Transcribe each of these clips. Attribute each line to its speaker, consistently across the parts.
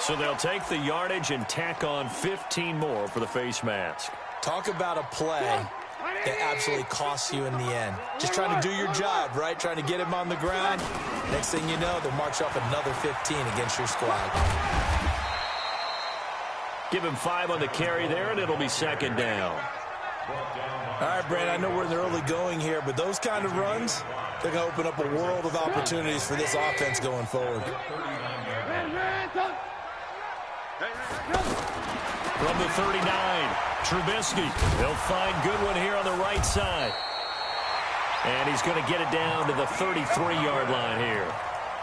Speaker 1: So they'll take the yardage and tack on 15 more for the face mask.
Speaker 2: Talk about a play that absolutely costs you in the end. Just trying to do your job, right? Trying to get him on the ground. Next thing you know, they'll march off another 15 against your squad.
Speaker 1: Give him 5 on the carry there, and it'll be second down.
Speaker 2: All right, Brand, I know we're in the early going here, but those kind of runs, they're going to open up a world of opportunities for this offense going forward.
Speaker 1: From the 39, Trubisky. They'll find Goodwin here on the right side. And he's going to get it down to the 33-yard line here.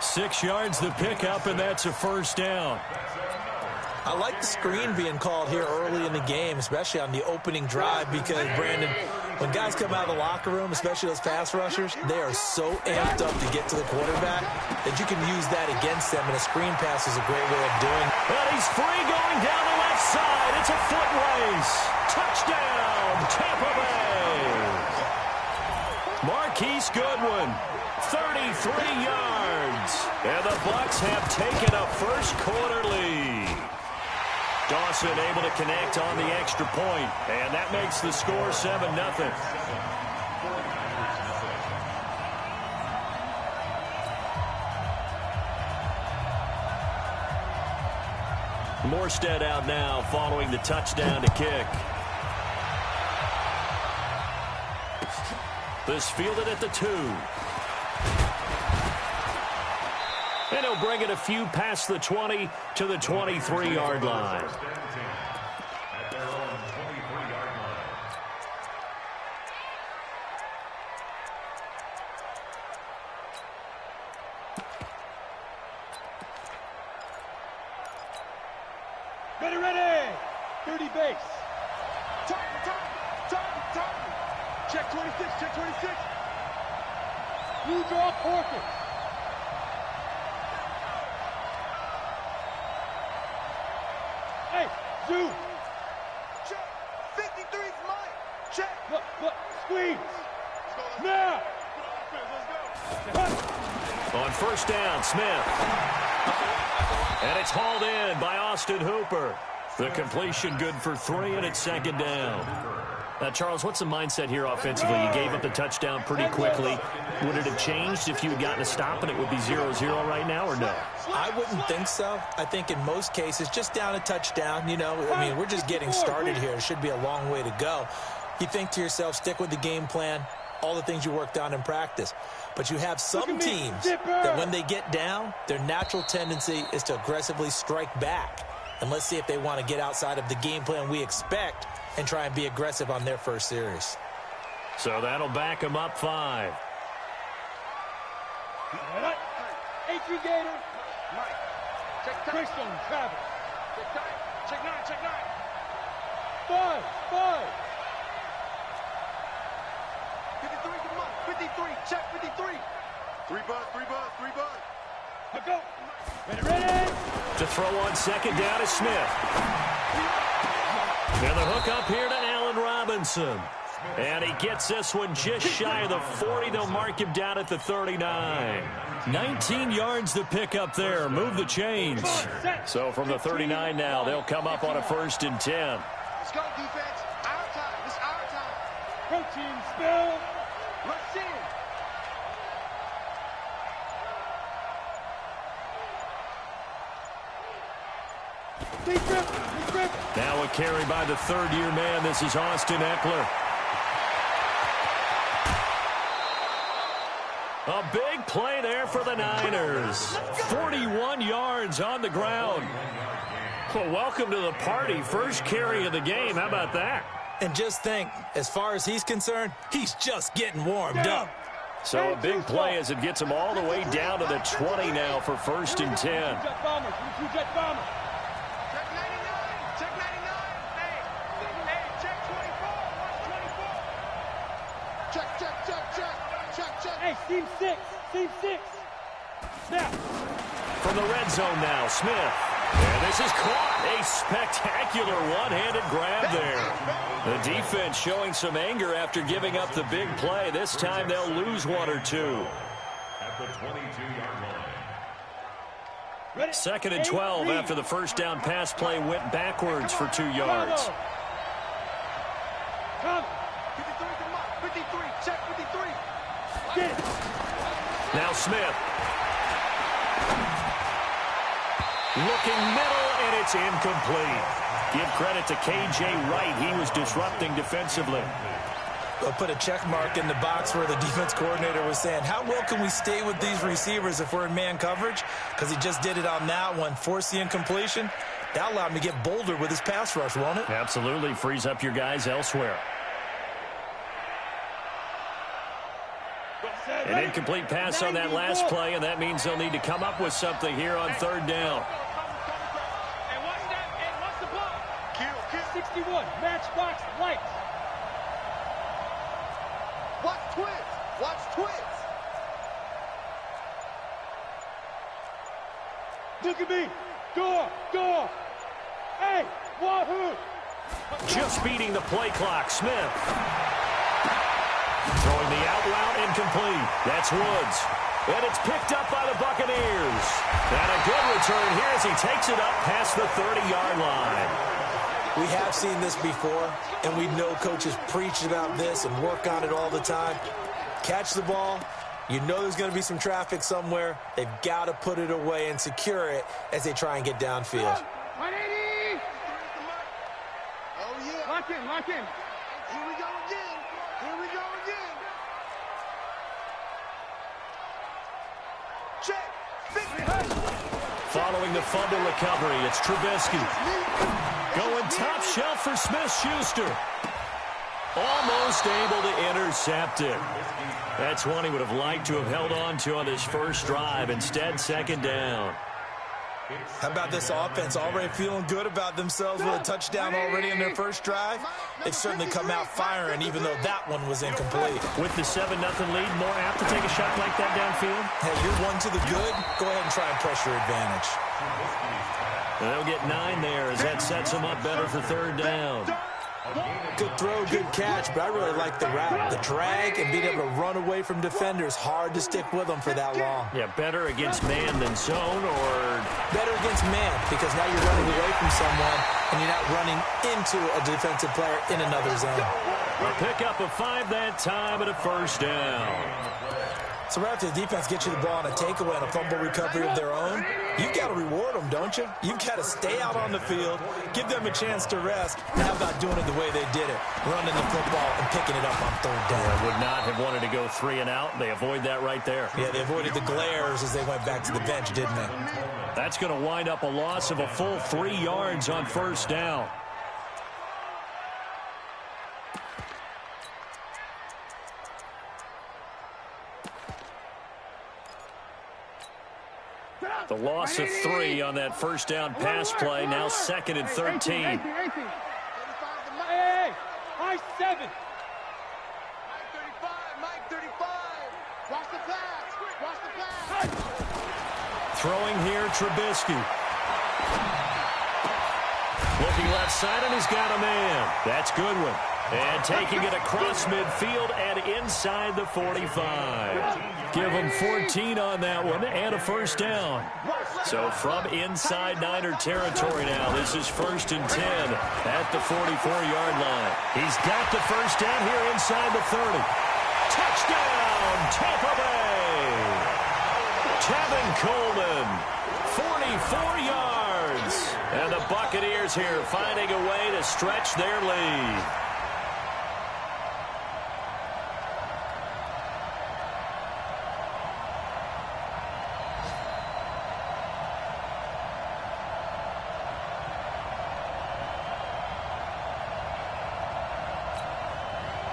Speaker 1: 6 yards the pickup, and that's a first down.
Speaker 2: I like the screen being called here early in the game, especially on the opening drive, because, Brandon, when guys come out of the locker room, especially those pass rushers, they are so amped up to get to the quarterback that you can use that against them, and a screen pass is a great way of doing it.
Speaker 1: Well, he's free going down the left side. It's a foot race. Touchdown, Tampa Bay. Marquise Goodwin, 33 yards. And the Bucs have taken a first-quarter lead. Dawson able to connect on the extra point, and that makes the score 7-0. Morstead out now following the touchdown to kick. This fielded at the 2. And he'll bring it a few past the 20 to the 23-yard line.
Speaker 3: Ready. 30 base. Top. Check 26. You draw Porkins. Hey, Zoo.
Speaker 4: Check. 53's mine. Check.
Speaker 3: Look. Squeeze. Now.
Speaker 1: On first down, Smith. And it's hauled in by Austin Hooper. The completion good for 3, and it's second down. Now, Charles, what's the mindset here offensively? You gave up the touchdown pretty quickly. Would it have changed if you had gotten a stop and it would be 0-0 right now, or no?
Speaker 2: I wouldn't think so. I think in most cases, just down a touchdown, we're just getting started here. It should be a long way to go. You think to yourself, stick with the game plan, all the things you worked on in practice. But you have some teams that when they get down, their natural tendency is to aggressively strike back. And let's see if they want to get outside of the game plan we expect and try and be aggressive on their first series.
Speaker 1: So that'll back them up 5.
Speaker 3: H.E. Gator.
Speaker 4: Mike. Check time.
Speaker 3: Christian Travis.
Speaker 4: Check 9.
Speaker 3: 5.
Speaker 4: 53 to Mike. 53. Check 53. 3 bud.
Speaker 3: I go. Ready.
Speaker 1: To throw on second down is Smith. And the hook up here to Allen Robinson. And he gets this one just shy of the 40. They'll mark him down at the 39. 19 yards to pick up there. Move the chains. So from the 39 now, they'll come up on a 1st and 10.
Speaker 4: Let's go, defense. Our time. This is our time.
Speaker 3: Protein spill.
Speaker 4: Let's see.
Speaker 1: Now a carry by the 3rd-year man. This is Austin Eckler. A big play there for the Niners. 41 yards on the ground. Well, welcome to the party. First carry of the game. How about that?
Speaker 2: And just think, as far as he's concerned, he's just getting warmed up.
Speaker 1: So a big play as it gets him all the way down to the 20 now for 1st and 10.
Speaker 3: Jet bomber.
Speaker 4: Check 99. Hey, check 24. Watch 24. Check.
Speaker 3: Hey, team 6. Snap.
Speaker 1: From the red zone now, Smith. And this is caught. A spectacular one-handed grab there. The defense showing some anger after giving up the big play. This time they'll lose 1 or 2.
Speaker 5: At the 22-yard line.
Speaker 1: Second and 12 after the first down pass play went backwards for 2 yards.
Speaker 3: Come.
Speaker 4: 53 to Mike. 53. Check 53.
Speaker 3: Get it.
Speaker 1: Now Smith. Looking middle, and it's incomplete. Give credit to K.J. Wright. He was disrupting defensively.
Speaker 2: I'll put a check mark in the box where the defense coordinator was saying, how well can we stay with these receivers if we're in man coverage? Because he just did it on that one. Force the incompletion. That allowed him to get bolder with his pass rush, won't it?
Speaker 1: Absolutely. Frees up your guys elsewhere. An incomplete pass on that last play, and that means they'll need to come up with something here on third down.
Speaker 3: And watch that. And watch the ball. Kill. 61. Matchbox lights.
Speaker 4: Watch twins. Watch twins.
Speaker 3: Look at me. Door. Hey, wahoo.
Speaker 1: Just beating the play clock. Smith. Throwing the out route incomplete. That's Woods. And it's picked up by the Buccaneers. And a good return here as he takes it up past the 30-yard line.
Speaker 2: We have seen this before, and we know coaches preach about this and work on it all the time. Catch the ball. You know there's going to be some traffic somewhere. They've got to put it away and secure it as they try and get downfield.
Speaker 3: 180.
Speaker 4: Oh, yeah.
Speaker 3: Lock in.
Speaker 4: Here we go again. Check. 50.
Speaker 1: Following the fumble recovery, it's Trubisky. Going top shelf for Smith-Schuster. Almost able to intercept it. That's one he would have liked to have held on to on his first drive. Instead, second down.
Speaker 2: How about this offense already feeling good about themselves with a touchdown already in their first drive? They've certainly come out firing, even though that one was incomplete.
Speaker 1: With the 7-0 lead, more apt to take a shot like that downfield?
Speaker 2: Hey, you're one to the good. Go ahead and try and press your advantage.
Speaker 1: They'll get 9 there as that sets them up better for third down.
Speaker 2: Good throw, good catch, but I really like the route. The drag and being able to run away from defenders, hard to stick with them for that long.
Speaker 1: Yeah, better against man than zone, or
Speaker 2: better against man, because now you're running away from someone and you're not running into a defensive player in another zone.
Speaker 1: a pickup of 5 that time and a first down.
Speaker 2: So right after the defense gets you the ball on a takeaway and a fumble recovery of their own, you've got to reward them, don't you? You've got to stay out on the field, give them a chance to rest, and how about doing it the way they did it, running the football and picking it up on third down.
Speaker 1: They would not have wanted to go 3 and out. They avoid that right there.
Speaker 2: Yeah, they avoided the glares as they went back to the bench, didn't they?
Speaker 1: That's going to wind up a loss of a full 3 yards on first down. The loss of 3 on that first down pass play, now 2nd and 13.
Speaker 3: Hey, high 7.
Speaker 4: Mike 35. Watch the pass.
Speaker 1: Throwing here, Trubisky. Looking left side, and he's got a man. That's Goodwin. And taking it across midfield and inside the 45. Give him 14 on that one and a first down. So from inside Niner territory now, this is 1st and 10 at the 44-yard line. He's got the first down here inside the 30. Touchdown, Tampa Bay. Tevin Coleman, 44 yards. And the Buccaneers here finding a way to stretch their lead.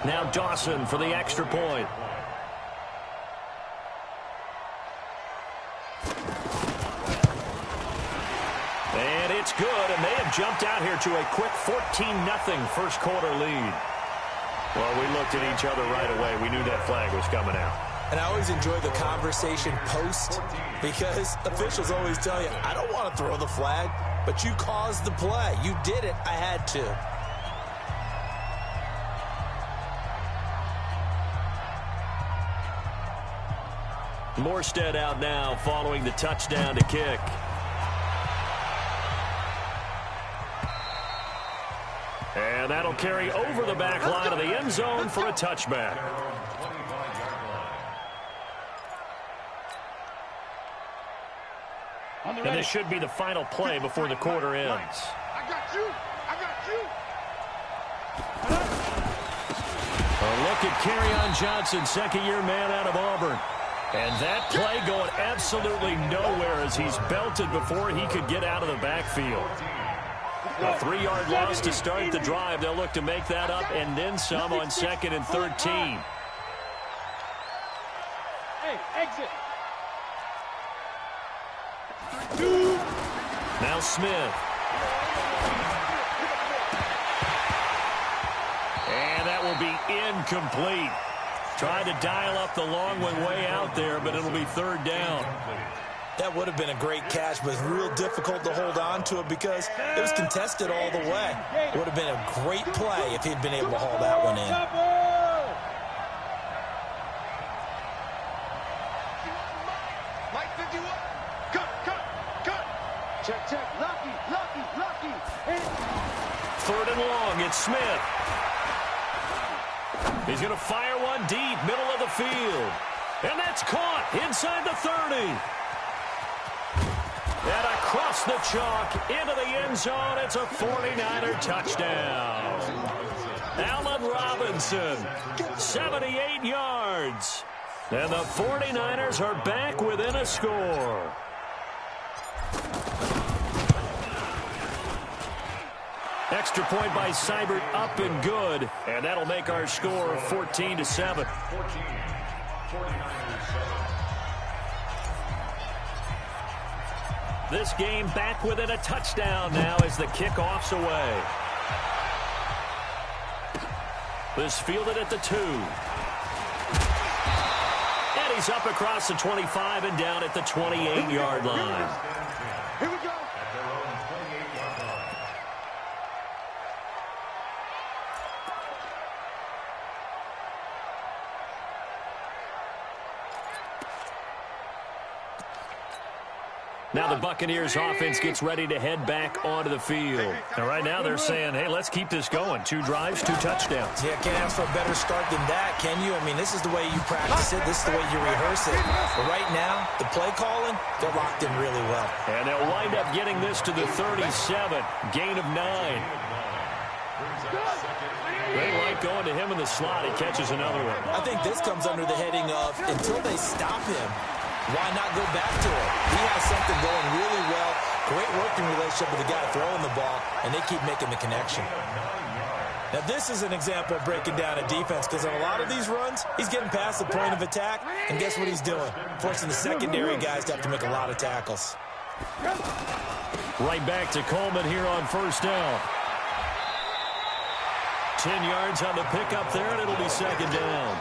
Speaker 1: Now Dawson for the extra point. And it's good, and they have jumped out here to a quick 14-0 first quarter lead. Well, we looked at each other right away. We knew that flag was coming out.
Speaker 2: And I always enjoy the conversation post because officials always tell you, I don't want to throw the flag, but you caused the play. You did it. I had to.
Speaker 1: Morstead out now following the touchdown to kick. And that'll carry over the back line of the end zone for a touchback. And this should be the final play before the quarter ends.
Speaker 4: I got you. I got you.
Speaker 1: A look at Kerryon Johnson, second-year man out of Auburn. And that play going absolutely nowhere as he's belted before he could get out of the backfield. A 3-yard loss to start the drive. They'll look to make that up and then some on 2nd and 13.
Speaker 3: Hey, exit.
Speaker 1: Now Smith. And that will be incomplete. Tried to dial up the long one way out there, but it'll be 3rd down.
Speaker 2: That would have been a great catch, but it's real difficult to hold on to it because it was contested all the way. It would have been a great play if he'd been able to haul that one in.
Speaker 4: Mike 51. Cut. Check. Lucky.
Speaker 1: 3rd and long. It's Smith. He's going to fire one deep, middle of the field. And that's caught inside the 30. And across the chalk into the end zone. It's a 49er touchdown. Allen Robinson, 78 yards. And the 49ers are back within a score. Extra point by Seibert, up and good. And that'll make our score 14-7. This game back within a touchdown now as the kickoff's away. This fielded at the 2. And he's up across the 25 and down at the 28-yard line.
Speaker 4: Here we go.
Speaker 1: Now the Buccaneers offense gets ready to head back onto the field. And right now they're saying, hey, let's keep this going. 2 drives, 2 touchdowns.
Speaker 2: Yeah, can't ask for a better start than that, can you? I mean, this is the way you practice it. This is the way you rehearse it. But right now, the play calling, they're locked in really well.
Speaker 1: And they'll wind up getting this to the 37. Gain of 9. They like going to him in the slot. He catches another one.
Speaker 2: I think this comes under the heading of until they stop him, why not go back to it? He has something going really well. Great working relationship with the guy throwing the ball, and they keep making the connection. Now, this is an example of breaking down a defense because on a lot of these runs, he's getting past the point of attack, and guess what he's doing? Forcing the secondary guys to have to make a lot of tackles.
Speaker 1: Right back to Coleman here on 1st down. 10 yards on the pickup there, and it'll be 2nd down.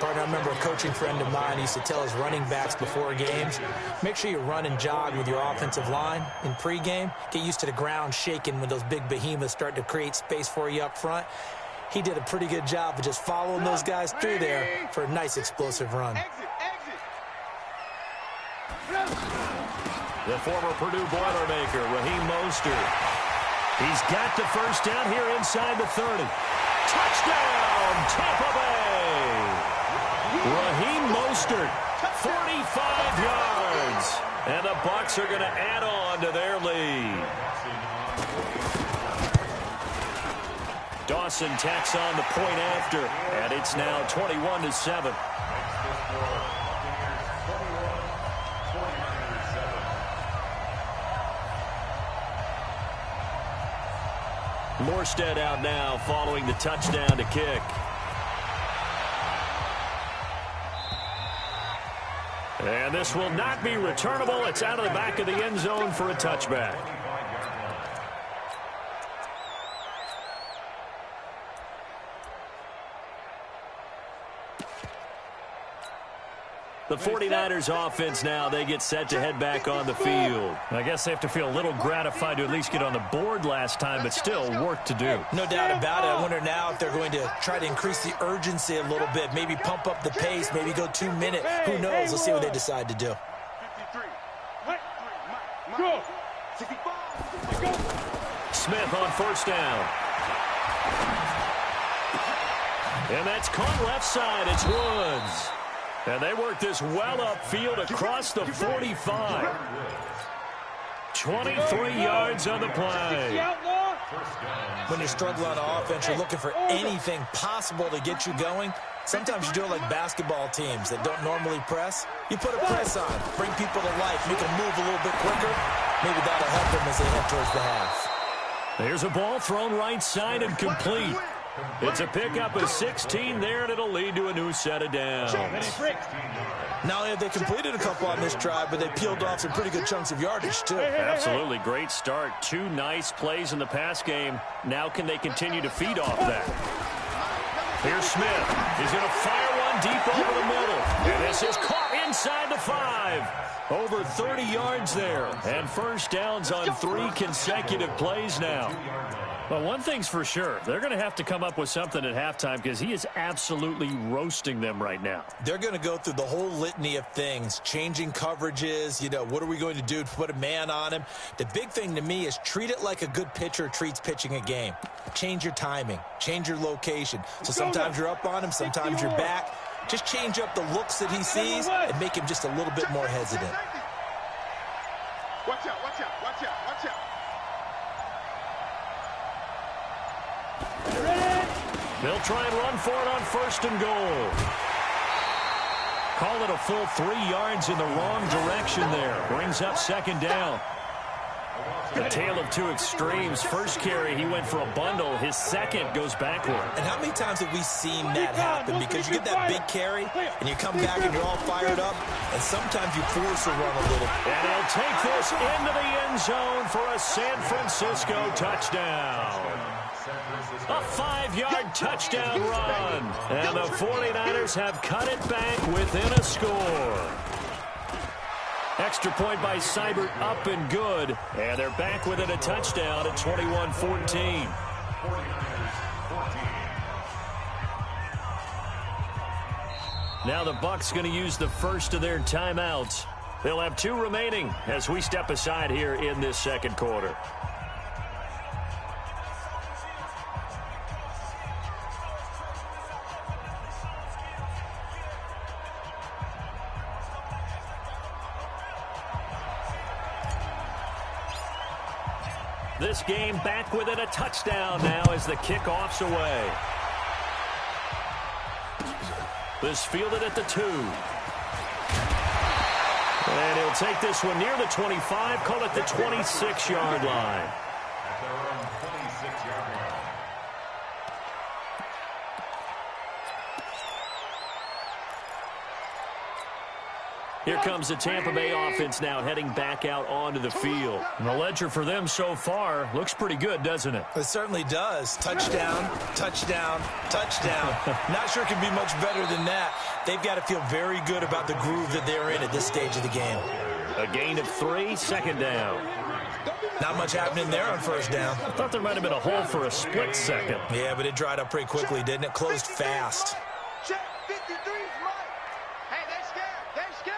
Speaker 2: Partner, I remember a coaching friend of mine used to tell his running backs before games, make sure you run and jog with your offensive line in pregame. Get used to the ground shaking when those big behemoths start to create space for you up front. He did a pretty good job of just following those guys through there for a nice explosive run.
Speaker 1: The former Purdue Boilermaker, Raheem Mostert. He's got the 1st down here inside the 30. Touchdown, Tampa Bay! Raheem Mostert, 45 yards. And the Bucs are going to add on to their lead. Dawson tacks on the point after, and it's now 21-7. Morstead out now following the touchdown to kick. And this will not be returnable. It's out of the back of the end zone for a touchback. The 49ers offense now, they get set to head back on the field. I guess they have to feel a little gratified to at least get on the board last time, but still work to do.
Speaker 2: No doubt about it. I wonder now if they're going to try to increase the urgency a little bit, maybe pump up the pace, maybe go 2 minute. Who knows? Let's see what they decide to do.
Speaker 3: 53. Go.
Speaker 1: Smith on 1st down. And that's caught left side. It's Woods. And they work this well upfield across the 45. 23 yards on the play.
Speaker 2: When you struggle on offense, you're looking for anything possible to get you going. Sometimes you do it like basketball teams that don't normally press. You put a press on, bring people to life, make them move a little bit quicker. Maybe that'll help them as they head towards the half.
Speaker 1: There's a ball thrown right side and complete. It's a pickup of 16 there, and it'll lead to a new set of downs.
Speaker 2: Not only have they completed a couple on this drive, but they peeled off some pretty good chunks of yardage, too.
Speaker 1: Absolutely great start. 2 nice plays in the pass game. Now can they continue to feed off that? Here's Smith. He's going to fire one deep over the middle. And this is caught inside the 5. Over 30 yards there. And first downs on 3 consecutive plays now. Well, one thing's for sure. They're going to have to come up with something at halftime because he is absolutely roasting them right now.
Speaker 2: They're going to go through the whole litany of things, changing coverages, what are we going to do to put a man on him? The big thing to me is treat it like a good pitcher treats pitching a game. Change your timing, change your location. So sometimes you're up on him, sometimes you're back. Just change up the looks that he sees and make him just a little bit more hesitant.
Speaker 4: Watch out, watch out, watch out, watch out.
Speaker 1: They'll try and run for it on first and goal. Call it a full 3 yards in the wrong direction there. Brings up second down. The tale of 2 extremes. First carry, he went for a bundle. His second goes backward.
Speaker 2: And how many times have we seen that happen? Because you get that big carry, and you come back and you're all fired up, and sometimes you force a run a little.
Speaker 1: And he'll take this into the end zone for a San Francisco touchdown. A 5-yard touchdown run. And the 49ers have cut it back within a score. Extra point by Seibert up and good. And they're back within a touchdown at 21-14. Now the Bucs going to use the first of their timeouts. They'll have 2 remaining as we step aside here in this second quarter. This game back within a touchdown now as the kickoff's away. This fielded at the 2. And he'll take this one near the 25, call it the 26-yard line. Here comes the Tampa Bay offense now heading back out onto the field. And the ledger for them so far looks pretty good, doesn't it?
Speaker 2: It certainly does. Touchdown, touchdown, touchdown. Not sure it can be much better than that. They've got to feel very good about the groove that they're in at this stage of the game.
Speaker 1: A gain of 3, second down.
Speaker 2: Not much happening there on first down.
Speaker 1: I thought there might have been a hole for a split second.
Speaker 2: Yeah, but it dried up pretty quickly, didn't it? Closed fast.
Speaker 4: Check 53's Mike. Hey, they're scared. They're scared.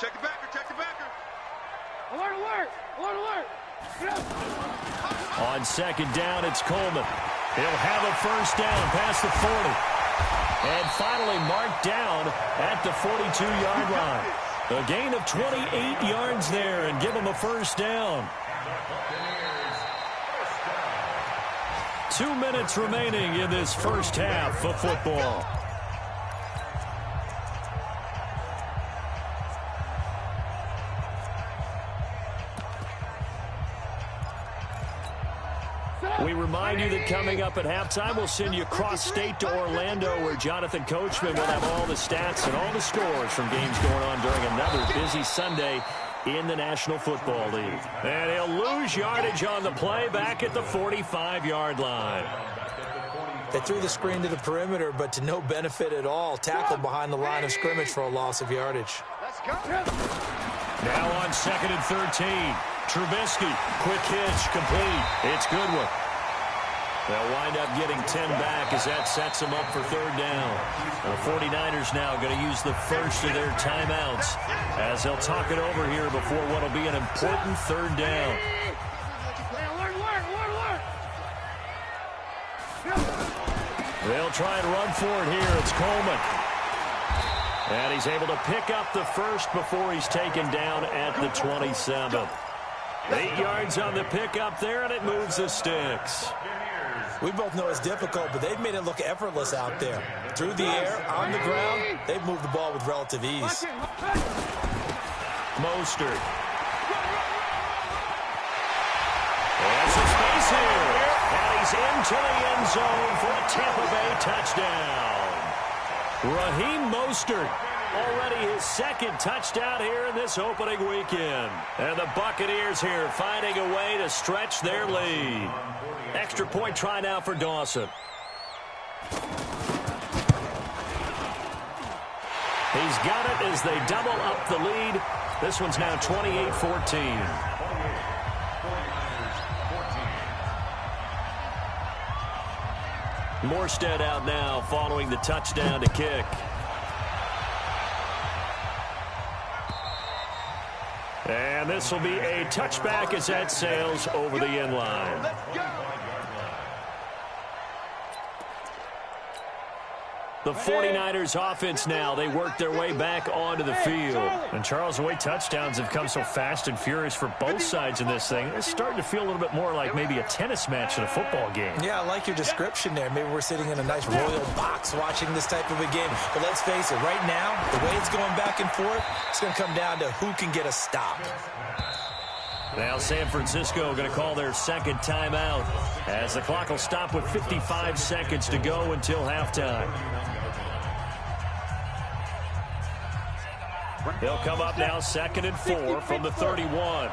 Speaker 4: Check the backer. Check the backer.
Speaker 3: Alert, alert. Alert, alert. Get up.
Speaker 1: On second down, it's Coleman. He'll have a first down past the 40. And finally marked down at the 42-yard line. A gain of 28 yards there and give him a first down. 2 minutes remaining in this first half of football. We remind you that coming up at halftime, we'll send you cross-state to Orlando, where Jonathan Coachman will have all the stats and all the scores from games going on during another busy Sunday in the National Football League. And he'll lose yardage on the play back at the 45-yard line.
Speaker 2: They threw the screen to the perimeter, but to no benefit at all. Tackled behind the line of scrimmage for a loss of yardage.
Speaker 4: Let's go.
Speaker 1: Now on second and 13. Trubisky, quick hitch, complete. It's Goodwin. They'll wind up getting 10 back as that sets them up for third down. The 49ers now going to use the first of their timeouts as they'll talk it over here before what will be an important third down.
Speaker 3: Hey, alert, alert, alert, alert. Get up.
Speaker 1: They'll try and run for it here. It's Coleman. And he's able to pick up the first before he's taken down at the 27. 8 yards on the pickup there, and it moves the sticks.
Speaker 2: We both know it's difficult, but they've made it look effortless out there. Through the air, on the ground, they've moved the ball with relative ease.
Speaker 1: Mostert. There's some space here. And he's into the end zone for a Tampa Bay touchdown. Raheem Mostert, already his second touchdown here in this opening weekend. And the Buccaneers here finding a way to stretch their lead. Extra point try now for Dawson. He's got it as they double up the lead. This one's now 28-14. Morstead out now following the touchdown to kick. And this will be a touchback as that sails over the end line. The 49ers offense now, they work their way back onto the field. And Charles, the way touchdowns have come so fast and furious for both sides in this thing, it's starting to feel a little bit more like maybe a tennis match in a football game.
Speaker 2: Yeah, I like your description there. Maybe we're sitting in a nice royal box watching this type of a game. But let's face it, right now, the way it's going back and forth, it's going to come down to who can get a stop.
Speaker 1: Now San Francisco going to call their second timeout as the clock will stop with 55 seconds to go until halftime. He'll come up now 2nd and 4 from the 31.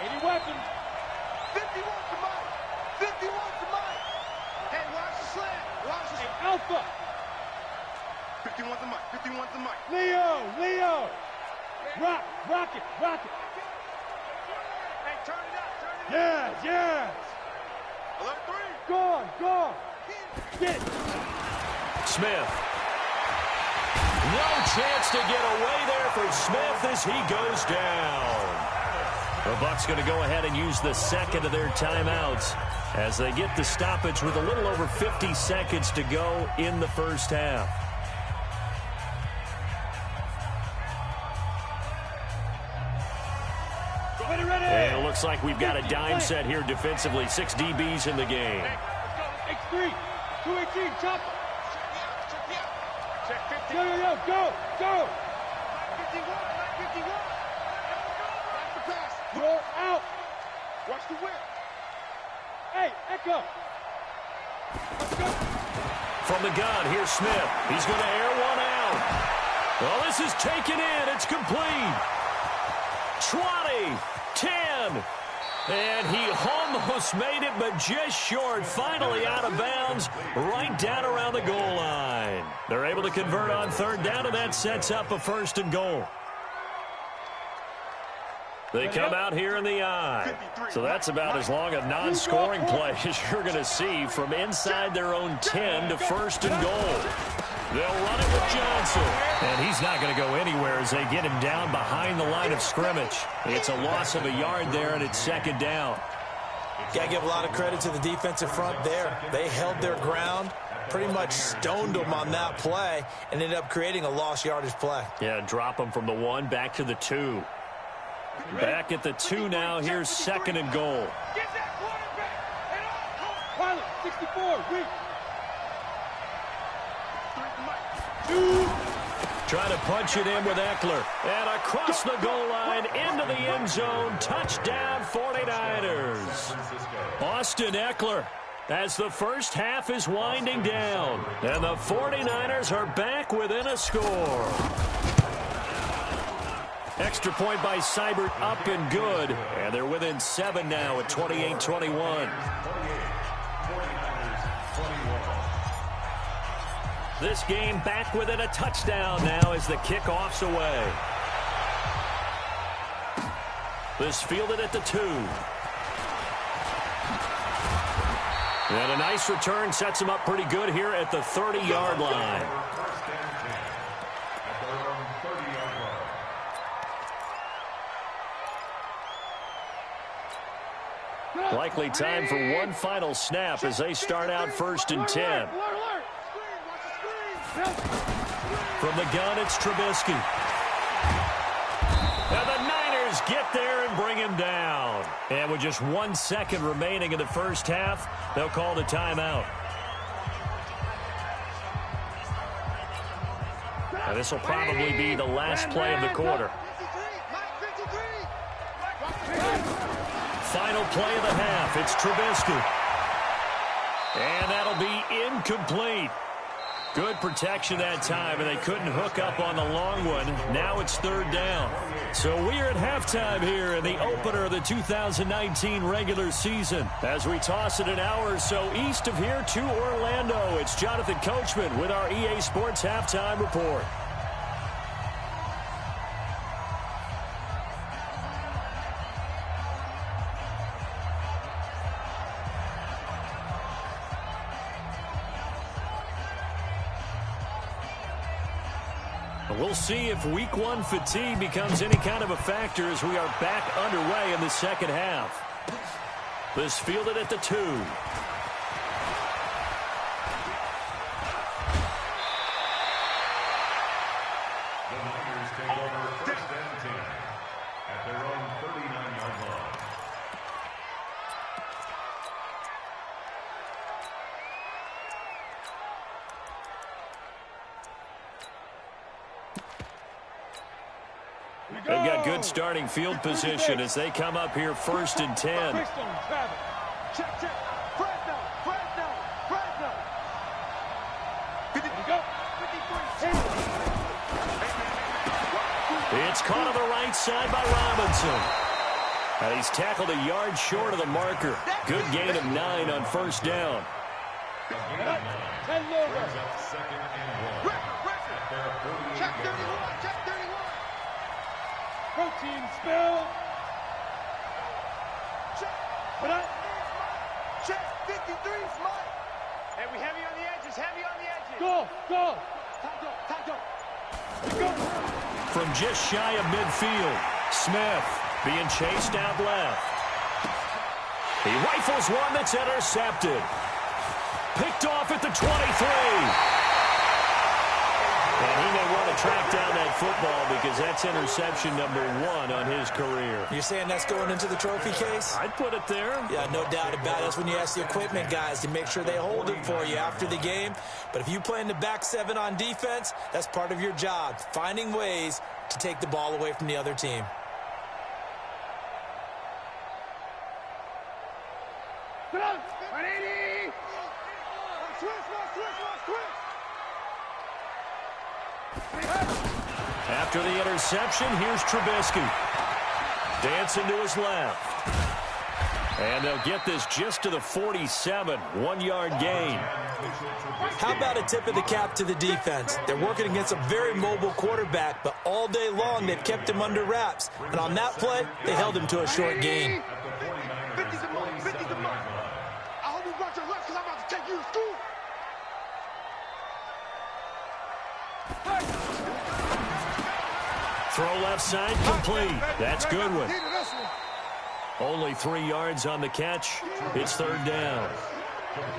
Speaker 3: Any weapons?
Speaker 4: 51 to Mike. 51 to Mike. Hey, watch the slant. Watch the slant.
Speaker 3: Alpha.
Speaker 4: 51 to Mike. 51 to Mike.
Speaker 3: Leo. Rock it.
Speaker 4: Hey, turn it up.
Speaker 3: Yes.
Speaker 4: Alert 3.
Speaker 3: Gone. Get it.
Speaker 1: Smith. No chance to get away there for Smith as he goes down. The Bucs going to go ahead and use the second of their timeouts as they get the stoppage with a little over 50 seconds to go in the first half. And it looks like we've got a dime set here defensively. 6 DBs in the game.
Speaker 3: X3. 218. Chop.
Speaker 4: Check 50.
Speaker 3: Yo. Go.
Speaker 4: 51. 51. Watch the pass.
Speaker 3: Roll out.
Speaker 4: Watch the whip.
Speaker 3: Hey, Echo. Let's go.
Speaker 1: From the gun, here's Smith. He's going to air one out. Well, this is taken in. It's complete. 20, 10. And he almost made it, but just short. Finally out of bounds, right down around the goal line. They're able to convert on third down, and that sets up a 1st and goal. They come out here in the I. So that's about as long a non-scoring play as you're going to see from inside their own 10 to 1st and goal. They'll run it with Johnson. And he's not going to go anywhere as they get him down behind the line of scrimmage. It's a loss of a yard there, and it's 2nd down.
Speaker 2: Got to give a lot of credit to the defensive front there. They held their ground, pretty much stoned them on that play, and ended up creating a lost yardage play.
Speaker 1: Yeah, drop them from the 1 back to the 2. Back at the 2 now. Here's 2nd and goal.
Speaker 4: Get that quarterback.
Speaker 3: Pilot. 64. Weak.
Speaker 1: Trying to punch it in with Eckler. And across the goal line into the end zone. Touchdown 49ers. Austin Eckler as the first half is winding down. And the 49ers are back within a score. Extra point by Seibert up and good. And they're within 7 now at 28-21. This game back within a touchdown now as the kickoff's away. This fielded at the 2. And a nice return sets him up pretty good here at the 30-yard line. Likely time for one final snap as they start out 1st and 10. From the gun, it's Trubisky. And the Niners get there and bring him down. And with just 1 second remaining in the first half, they'll call the timeout. Now, this will probably be the last play of the quarter. Final play of the half. It's Trubisky. And that'll be incomplete. Good protection that time, and they couldn't hook up on the long one. Now it's 3rd down. So we are at halftime here in the opener of the 2019 regular season. As we toss it an hour or so east of here to Orlando, it's Jonathan Coachman with our EA Sports Halftime Report. We'll see if week 1 fatigue becomes any kind of a factor as we are back underway in the second half. This fielded at the 2.
Speaker 5: The Niners take over 1st and 10 at their own 39-yard line.
Speaker 1: They've got good starting field position as they come up here 1st and 10.
Speaker 4: Check, check. Fresno, Fresno, Fresno.
Speaker 1: It's caught on the right side by Robinson. And he's tackled a yard short of the marker. Good gain of 9 on 1st down.
Speaker 4: Check 31, check 31.
Speaker 3: Protein spill.
Speaker 4: Check.
Speaker 3: Put up.
Speaker 4: Check 53, Smite. Hey, we heavy on the edges, heavy on the edges.
Speaker 3: Go, go.
Speaker 4: Time go.
Speaker 1: From just shy of midfield, Smith being chased out left. He rifles one that's intercepted. Picked off at the 23. And he may want to track down that football because that's interception number 1 on his career.
Speaker 2: You're saying that's going into the trophy case?
Speaker 1: I'd put it there.
Speaker 2: Yeah, no doubt about it. That's when you ask the equipment guys to make sure they hold it for you after the game. But if you play in the back 7 on defense, that's part of your job, finding ways to take the ball away from the other team.
Speaker 3: Put up. 180.
Speaker 1: After the interception, here's Trubisky. Dancing to his left. And they'll get this just to the 47, 1-yard gain.
Speaker 2: How about a tip of the cap to the defense? They're working against a very mobile quarterback, but all day long they've kept him under wraps. And on that play, they held him to a short gain.
Speaker 4: 50's a month, 50's a month. I hope you brought your lunch because I'm about to take you to school.
Speaker 1: Throw left side complete. That's good one. Only 3 yards on the catch. It's 3rd down.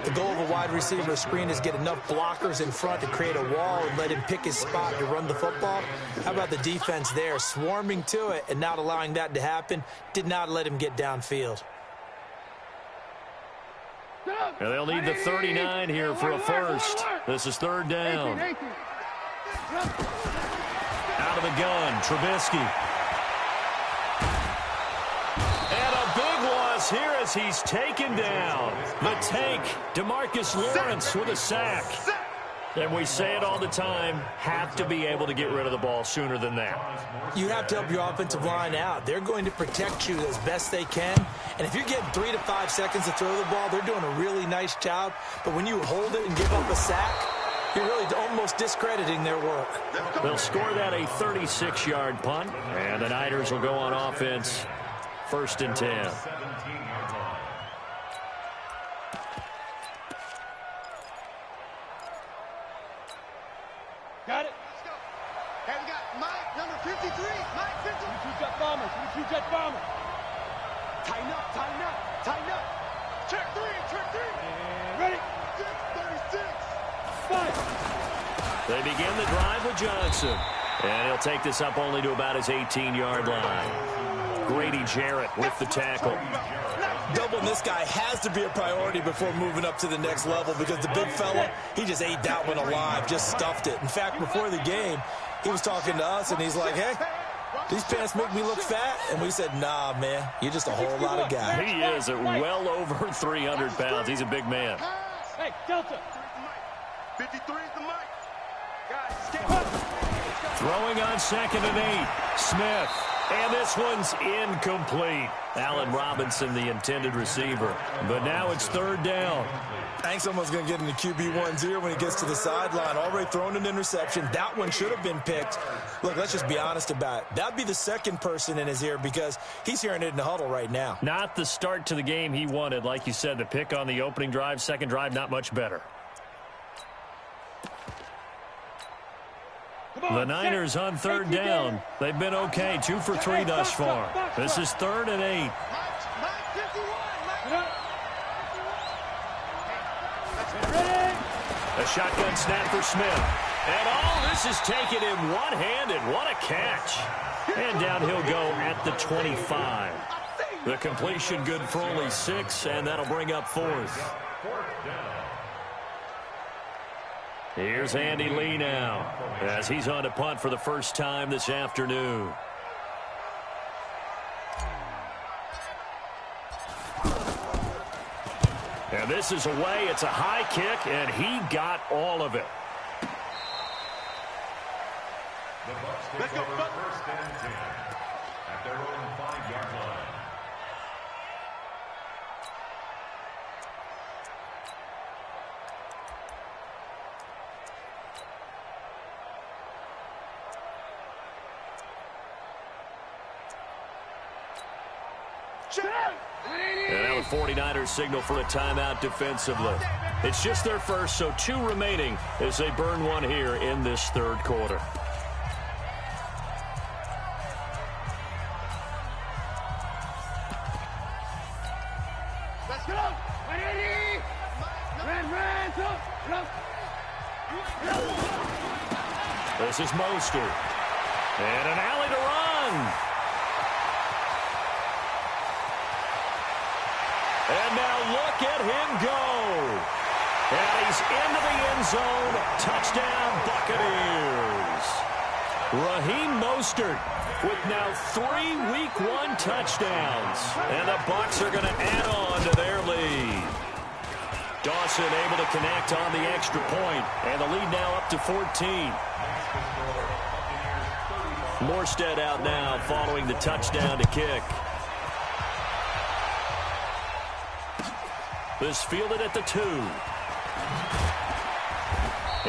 Speaker 2: The goal of a wide receiver screen is get enough blockers in front to create a wall and let him pick his spot to run the football. How about the defense there, swarming to it and not allowing that to happen? Did not let him get downfield.
Speaker 1: And they'll need the 39 here for a first. This is 3rd down. Out of the gun, Trubisky. And a big loss here as he's taken down. The tank, DeMarcus Lawrence with a sack. And we say it all the time, have to be able to get rid of the ball sooner than that.
Speaker 2: You have to help your offensive line out. They're going to protect you as best they can. And if you're getting 3 to 5 seconds to throw the ball, they're doing a really nice job. But when you hold it and give up a sack, you're really almost discrediting their work.
Speaker 1: They'll score that a 36-yard punt, and the Niners will go on offense 1st and 10.
Speaker 3: Got it.
Speaker 4: Let's go. Hey, we got Mike, number 53. Mike 53.
Speaker 3: 22 jet bomber. 22 jet bomber.
Speaker 4: Tighten up, tighten up, tighten up. Check three, check three.
Speaker 3: And ready.
Speaker 4: 6:36.
Speaker 3: Fight.
Speaker 1: They begin the drive with Johnson. And he'll take this up only to about his 18-yard line. Grady Jarrett with the tackle.
Speaker 2: Doubling this guy has to be a priority before moving up to the next level because the big fella, he just ate that one alive, just stuffed it. In fact, before the game, he was talking to us, and he's like, hey, these pants make me look fat. And we said, nah, man, you're just a whole lot of guy.
Speaker 1: He is at well over 300 pounds. He's a big man.
Speaker 3: Hey, Delta.
Speaker 4: 53 is the mic. Guys, escape.
Speaker 1: Throwing on 2nd and 8. Smith. And this one's incomplete. Allen Robinson, the intended receiver. But now it's 3rd down.
Speaker 2: I think someone's going to get into QB1's ear when he gets to the sideline. Already thrown an interception. That one should have been picked. Look, let's just be honest about it. That'd be the second person in his ear because he's hearing it in the huddle right now.
Speaker 1: Not the start to the game he wanted. Like you said, the pick on the opening drive, second drive, not much better. The Niners on 3rd down. They've been okay. 2 for 3 thus far. This is 3rd and 8. A shotgun snap for Smith. And all this is taken in one-handed. What a catch. And down he'll go at the 25. The completion good for only 6, and that'll bring up 4th. Here's Andy Lee now as he's on to punt for the first time this afternoon. And this is away. It's a high kick, and he got all of it.
Speaker 5: The Bucs take over 1st and 10 at their own 5-yard line.
Speaker 1: And now the 49ers signal for a timeout defensively. It's just their first, so 2 remaining as they burn one here in this 3rd quarter.
Speaker 4: Let's go.
Speaker 1: This is Mostert. And an alley to run. And now look at him go. And he's into the end zone. Touchdown, Buccaneers. Raheem Mostert with now 3 Week 1 touchdowns. And the Bucs are going to add on to their lead. Dawson able to connect on the extra point. And the lead now up to 14. Morstead out now following the touchdown to kick. This fielded at the 2.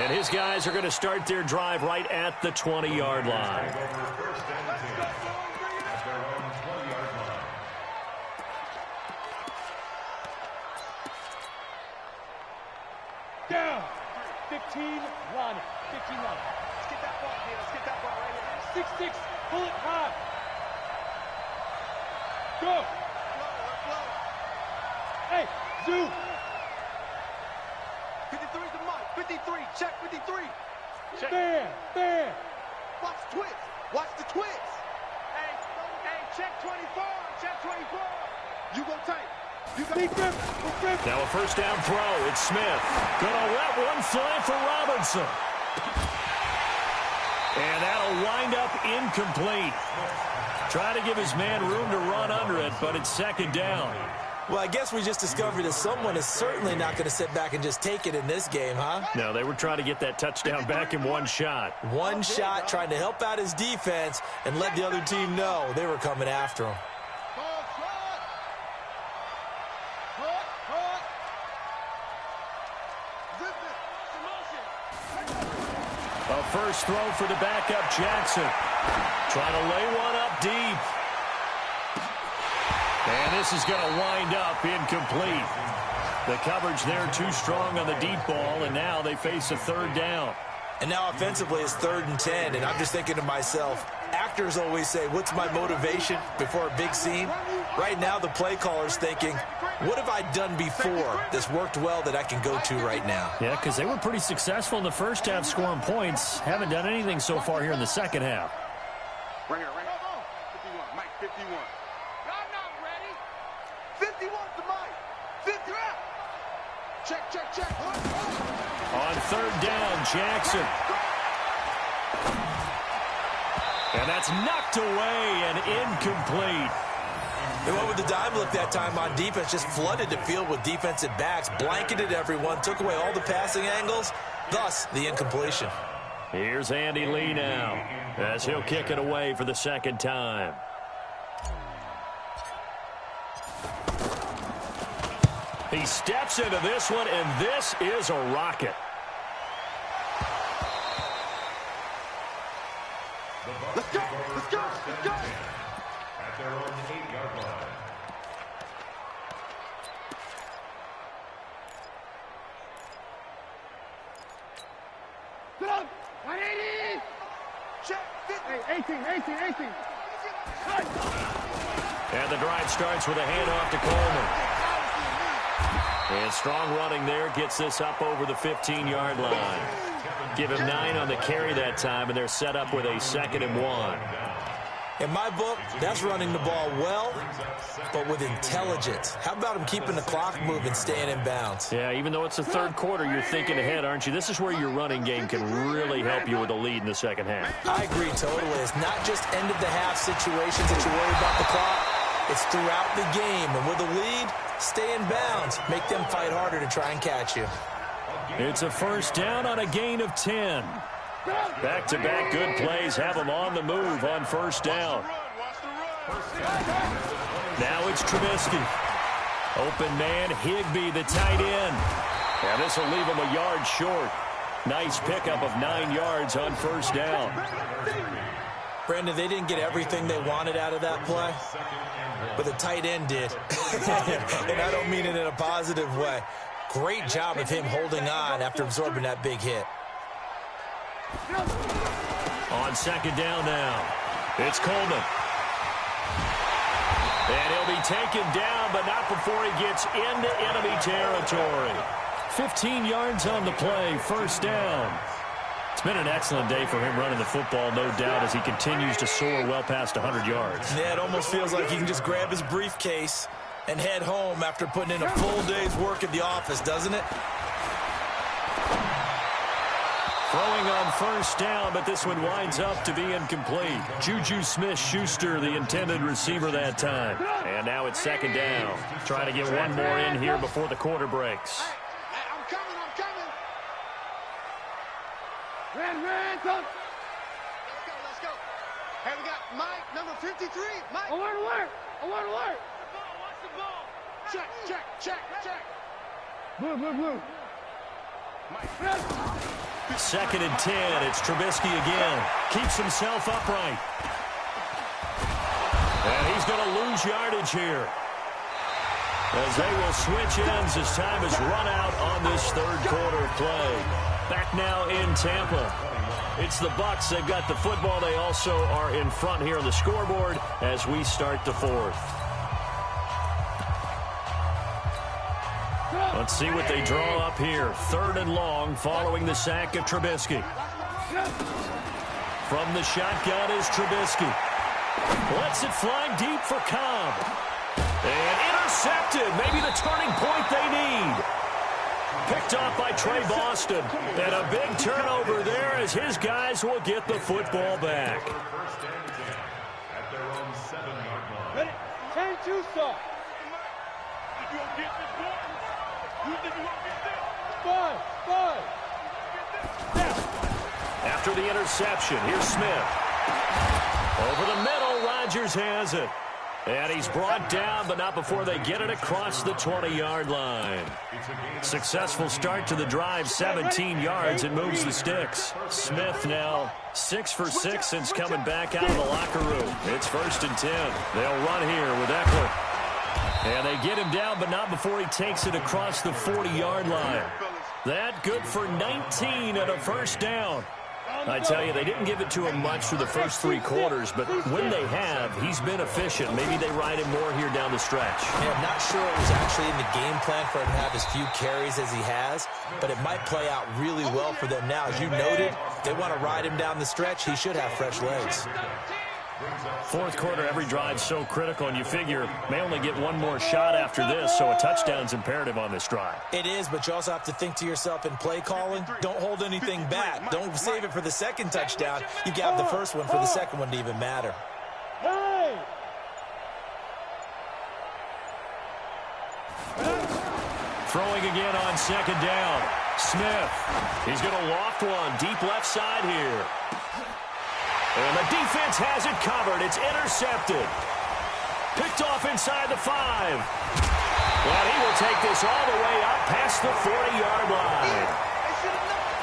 Speaker 1: And his guys are going to start their drive right at the 20-yard line.
Speaker 3: Down. 15 line. 15 line.
Speaker 4: Let's get that ball here. Let's get that ball right here.
Speaker 3: 6-6. Pull it high. Go.
Speaker 4: Flow.
Speaker 3: Hey, Zoo.
Speaker 4: 53 is the mic. 53. Check 53.
Speaker 3: Fan.
Speaker 4: Watch the twist. Watch the twist. Hey, check 24. Check 24. You go tight. You go.
Speaker 3: Big grip.
Speaker 1: Now a first down throw. It's Smith. Gonna let one fly for Robinson. And that'll wind up incomplete. Trying to give his man room to run under it, but it's 2nd down.
Speaker 2: Well, I guess we just discovered that someone is certainly not going to sit back and just take it in this game, huh?
Speaker 1: No, they were trying to get that touchdown back in one shot.
Speaker 2: One shot, trying to help out his defense and let the other team know they were coming after him.
Speaker 1: A first throw for the backup Jackson. Trying to lay one up deep. And this is going to wind up incomplete. The coverage there too strong on the deep ball, and now they face a 3rd down.
Speaker 2: And now offensively it's 3rd and 10, and I'm just thinking to myself, actors always say, what's my motivation before a big scene? Right now, the play caller's thinking, what have I done before that's worked well that I can go to right now?
Speaker 1: Yeah, because they were pretty successful in the first half scoring points. Haven't done anything so far here in the second half.
Speaker 4: Right here, right here. 51, Mike, 51. I'm not ready. 51 to Mike. 50 out. Check.
Speaker 1: On third down, Jackson. And that's knocked away and incomplete.
Speaker 2: They went with the dime look that time on defense, just flooded the field with defensive backs, blanketed everyone, took away all the passing angles, thus the incompletion.
Speaker 1: Here's Andy Lee now, as he'll kick it away for the second time. He steps into this one, and this is a rocket.
Speaker 4: Let's go.
Speaker 5: At their own 8-yard line.
Speaker 3: Sit up. 180.
Speaker 4: Check. 50.
Speaker 3: Hey, 18.
Speaker 1: And the drive starts with a handoff to Coleman. And strong running there gets this up over the 15-yard line. Give him 9 on the carry that time, and they're set up with a 2nd and 1.
Speaker 2: In my book, that's running the ball well, but with intelligence. How about him keeping the clock moving, staying in bounds?
Speaker 1: Yeah, even though it's the third quarter, you're thinking ahead, aren't you? This is where your running game can really help you with a lead in the second half.
Speaker 2: I agree totally. It's not just end-of-the-half situations that you worry about the clock. It's throughout the game. And with a lead, stay in bounds. Make them fight harder to try and catch you.
Speaker 1: It's a first down on a gain of 10. Back-to-back good plays have them on the move on first down. Now it's Trubisky. Open man, Higbee, the tight end. And this will leave him a yard short. Nice pickup of 9 yards on first down.
Speaker 2: Brandon, they didn't get everything they wanted out of that play, but the tight end did. And I don't mean it in a positive way. Great job of him holding on after absorbing that big hit.
Speaker 1: On second down now, it's Coleman. And he'll be taken down, but not before he gets into enemy territory. 15 yards on the play, first down. It's been an excellent day for him running the football, no doubt, as he continues to soar well past 100 yards.
Speaker 2: Yeah, it almost feels like he can just grab his briefcase and head home after putting in a full day's work at the office, doesn't it?
Speaker 1: Throwing on first down, but this one winds up to be incomplete. Juju Smith-Schuster, the intended receiver that time. And now it's second down. Trying to get one more in here before the quarter breaks.
Speaker 4: I'm coming.
Speaker 3: Red, come.
Speaker 4: Let's go. Hey, we got Mike, number 53. Mike.
Speaker 3: Alert.
Speaker 4: Watch the ball. Check.
Speaker 3: Blue.
Speaker 4: Mike.
Speaker 1: Second and 10. It's Trubisky again. Keeps himself upright. And he's going to lose yardage here, as they will switch ends as time has run out on this third quarter play. Back now in Tampa. It's the Bucs. They've got the football. They also are in front here on the scoreboard as we start the fourth. Let's see what they draw up here. Third and long following the sack of Trubisky. From the shotgun is Trubisky. Lets it fly deep for Cobb. And intercepted. Maybe the turning point they need. Picked off by Trey Boston. And a big turnover there as his guys will get the football back.
Speaker 5: At their own 7-yard line.
Speaker 3: Ready? 10-2 stop.
Speaker 4: You gonna get this boy? You think you gonna get this?
Speaker 3: 5.
Speaker 1: After the interception, here's Smith. Over the middle, Rodgers has it. And he's brought down, but not before they get it across the 20-yard line. Successful start to the drive, 17 yards. It moves the sticks. Smith now 6 for 6 since coming back out of the locker room. It's first and 10. They'll run here with Eckler. And they get him down, but not before he takes it across the 40-yard line. That good for 19 and a first down. I tell you, they didn't give it to him much through the first 3 quarters, but when they have, he's been efficient. Maybe they ride him more here down the stretch.
Speaker 2: Yeah, I'm not sure it was actually in the game plan for him to have as few carries as he has, but it might play out really well for them now. As you noted, if they want to ride him down the stretch, he should have fresh legs.
Speaker 1: Fourth quarter, every drive so critical, and you figure may only get one more shot after this, so a touchdown's imperative on this drive.
Speaker 2: It is, but you also have to think to yourself in play calling, don't hold anything back. Don't save it for the second touchdown. You got the first one for the second one to even matter.
Speaker 3: Hey!
Speaker 1: Throwing again on second down. Smith. He's going to loft one deep left side here. And the defense has it covered. It's intercepted. Picked off inside the 5. And he will take this all the way up past the 40-yard line.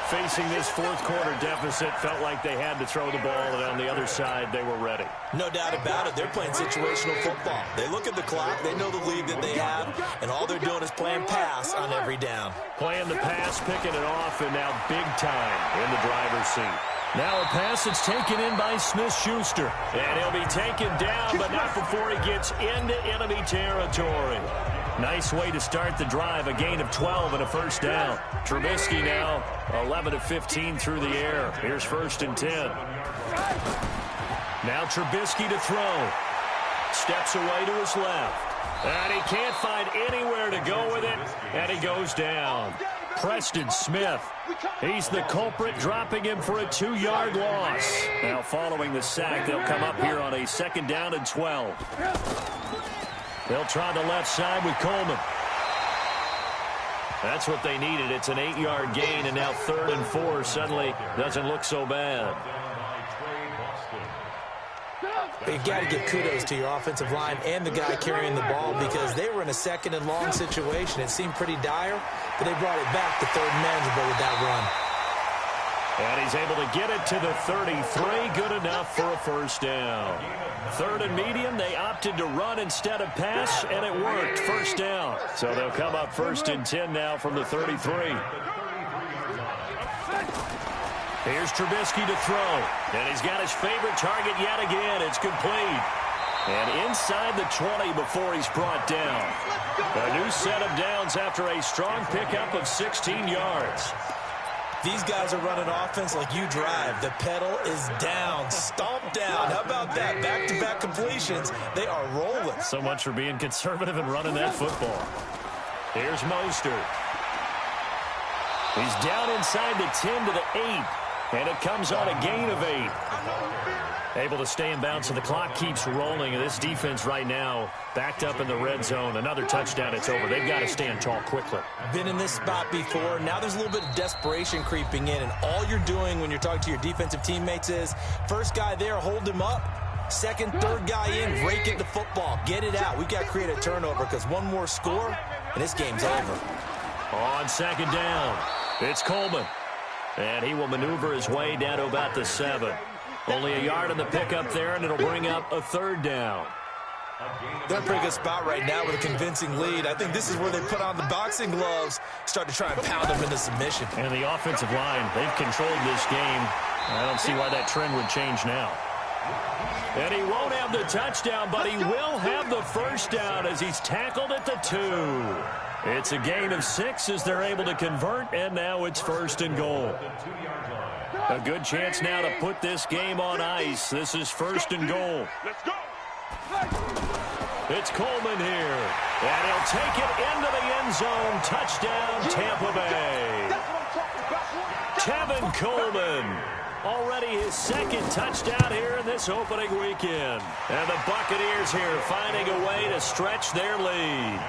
Speaker 1: Facing this fourth quarter deficit, felt like they had to throw the ball, and on the other side, they were ready.
Speaker 2: No doubt about it. They're playing situational football. They look at the clock. They know the lead that they have, and all they're doing is playing pass on every down.
Speaker 1: Playing the pass, picking it off, and now big time in the driver's seat. Now a pass that's taken in by Smith-Schuster. And he'll be taken down, but not before he gets into enemy territory. Nice way to start the drive, a gain of 12 and a first down. Trubisky now 11 of 15 through the air. Here's 1st and 10. Now Trubisky to throw. Steps away to his left. And he can't find anywhere to go with it, and he goes down. Preston Smith, he's the culprit, dropping him for a 2-yard loss. Now following the sack, they'll come up here on a 2nd down and 12. They'll try the left side with Coleman. That's what they needed. It's an 8-yard gain, and now 3rd and 4 suddenly doesn't look so bad.
Speaker 2: You got to give kudos to your offensive line and the guy carrying the ball, because they were in a 2nd and long situation. It seemed pretty dire, but they brought it back to 3rd and manageable with that run.
Speaker 1: And he's able to get it to the 33. Good enough for a first down. 3rd and medium. They opted to run instead of pass, and it worked. First down. So they'll come up 1st and 10 now from the 33. Here's Trubisky to throw. And he's got his favorite target yet again. It's complete. And inside the 20 before he's brought down. A new set of downs after a strong pickup of 16 yards.
Speaker 2: These guys are running offense like you drive. The pedal is down, stomped down. How about that? Back-to-back completions. They are rolling.
Speaker 1: So much for being conservative and running that football. Here's Mostert. He's down inside the 10 to the 8. And it comes on a gain of 8. Able to stay in bounds, so the clock keeps rolling. And this defense right now backed up in the red zone. Another touchdown, it's over. They've got to stand tall quickly.
Speaker 2: Been in this spot before. Now there's a little bit of desperation creeping in. And all you're doing when you're talking to your defensive teammates is, first guy there, hold him up. Second, third guy in, rake it to football. Get it out. We've got to create a turnover, because one more score, and this game's over.
Speaker 1: On 2nd down, it's Coleman. And he will maneuver his way down to about the 7. Only a yard on the pickup there, and it'll bring up a 3rd down.
Speaker 2: They're in a pretty good spot right now with a convincing lead. I think this is where they put on the boxing gloves, start to try and pound them into submission.
Speaker 1: And the offensive line, they've controlled this game. I don't see why that trend would change now. And he won't have the touchdown, but he will have the first down as he's tackled at the 2. It's a gain of 6 as they're able to convert, and now it's 1st and goal. A good chance now to put this game on ice. This is 1st and goal.
Speaker 4: Let's go.
Speaker 1: It's Coleman here, and he'll take it into the end zone. Touchdown, Tampa Bay. Tevin Coleman, already his 2nd touchdown here in this opening weekend. And the Buccaneers here finding a way to stretch their lead.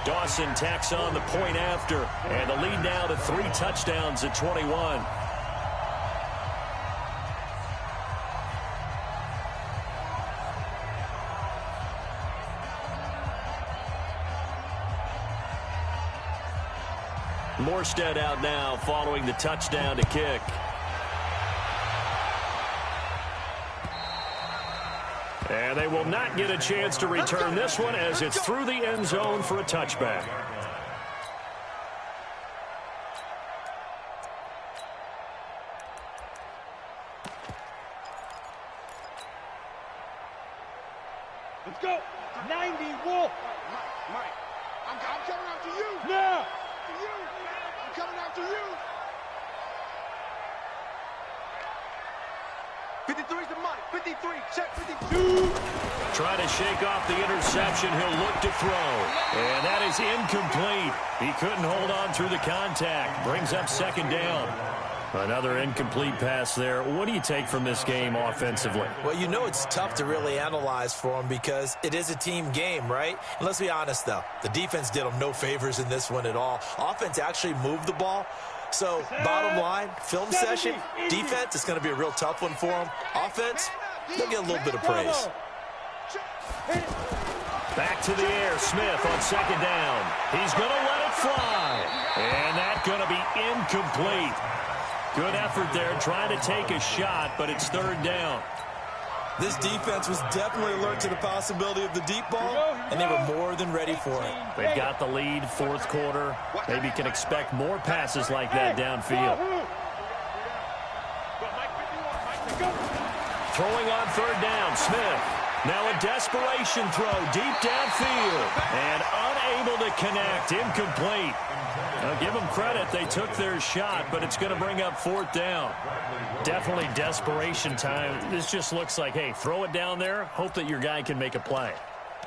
Speaker 1: Dawson tacks on the point after, and the lead now to 3 touchdowns at 21. Morstead out now following the touchdown to kick. And they will not get a chance to return this one as it's through the end zone for a touchback.
Speaker 3: 90 Wolf.
Speaker 4: Mike, I'm coming after you.
Speaker 3: Now.
Speaker 4: To you. I'm coming after you. 53's the Mike. 53. Check 52.
Speaker 1: Trying to shake off the interception. He'll look to throw. And that is incomplete. He couldn't hold on through the contact. Brings up second down. Another incomplete pass there. What do you take from this game offensively?
Speaker 2: Well, you know it's tough to really analyze for them because it is a team game, right? And let's be honest, though. The defense did them no favors in this one at all. Offense actually moved the ball. So, bottom line, film session, defense is going to be a real tough one for them. Offense, they'll get a little bit of praise.
Speaker 1: Back to the air, Smith on second down. He's going to let it fly. And that's going to be incomplete. Good effort there, trying to take a shot, but it's third down.
Speaker 2: This defense was definitely alert to the possibility of the deep ball, and they were more than ready for it.
Speaker 1: They've got the lead, fourth quarter. Maybe can expect more passes like that downfield. Throwing on third down, Smith. Now a desperation throw deep downfield, and unable to connect, incomplete. Now give them credit, they took their shot, but it's going to bring up fourth down. Definitely desperation time. This just looks like, hey, throw it down there, hope that your guy can make a play.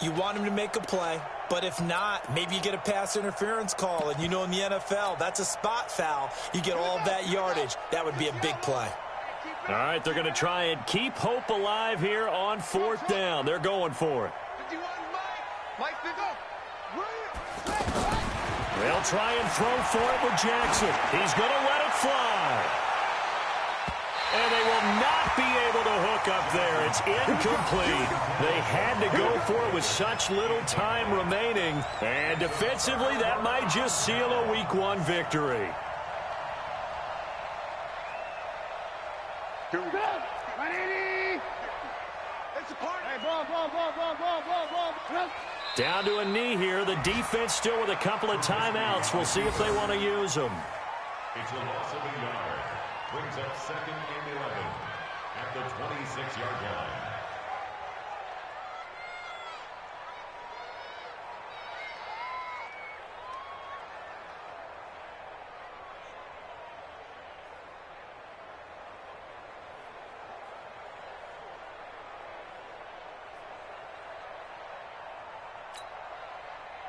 Speaker 2: You want him to make a play, but if not, maybe you get a pass interference call, and you know in the NFL, that's a spot foul. You get all that yardage. That would be a big play.
Speaker 1: All right, they're going to try and keep hope alive here on fourth down. They're going for it. They'll try and throw for it with Jackson. He's going to let it fly. And they will not be able to hook up there. It's incomplete. They had to go for it with such little time remaining. And defensively, that might just seal a Week 1 victory.
Speaker 4: Here we go. 180. It's a party.
Speaker 3: Hey, ball.
Speaker 1: Down to a knee here. The defense still with a couple of timeouts. We'll see if they want to use them.
Speaker 5: It's a loss of a yard. Brings up second and 11 at the 26-yard line.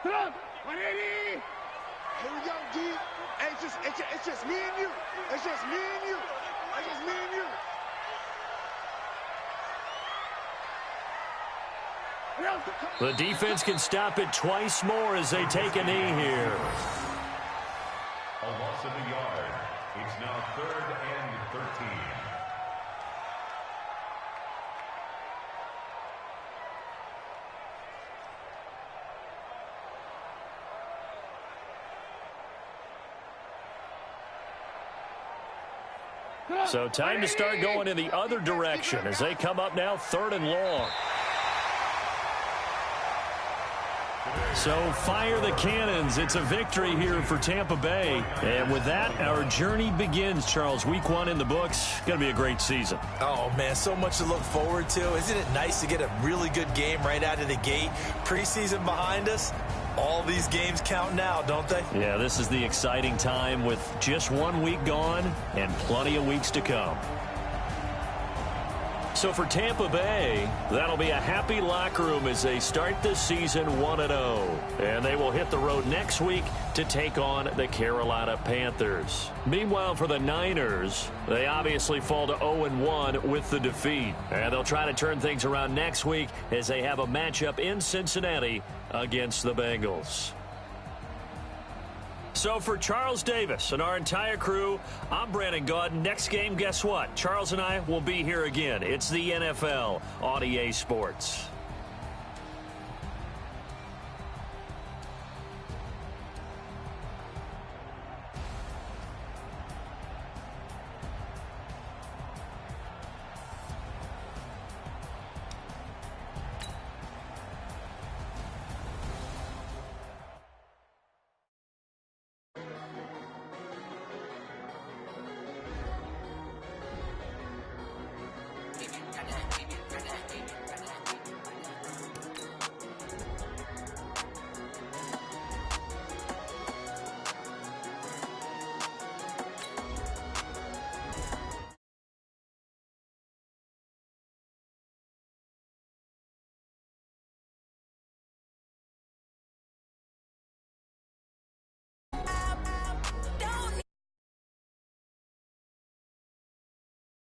Speaker 4: Put up. 180. Here we go, G. Hey, it's just me and you. It's just me and you. It's just me and you.
Speaker 1: The defense can stop it twice more as they take a knee here.
Speaker 5: A loss of a yard. It's now third and 13.
Speaker 1: So time to start going in the other direction as they come up now third and long. So fire the cannons. It's a victory here for Tampa Bay. And with that, our journey begins, Charles. Week 1 in the books. Going to be a great season.
Speaker 2: Oh, man, so much to look forward to. Isn't it nice to get a really good game right out of the gate? Preseason behind us. All these games count now, don't they?
Speaker 1: Yeah, this is the exciting time with just 1 week gone and plenty of weeks to come. So for Tampa Bay, that'll be a happy locker room as they start this season 1-0. And they will hit the road next week to take on the Carolina Panthers. Meanwhile, for the Niners, they obviously fall to 0-1 with the defeat. And they'll try to turn things around next week as they have a matchup in Cincinnati against the Bengals. So for Charles Davis and our entire crew, I'm Brandon Gaudin. Next game, guess what? Charles and I will be here again. It's the NFL on EA Sports.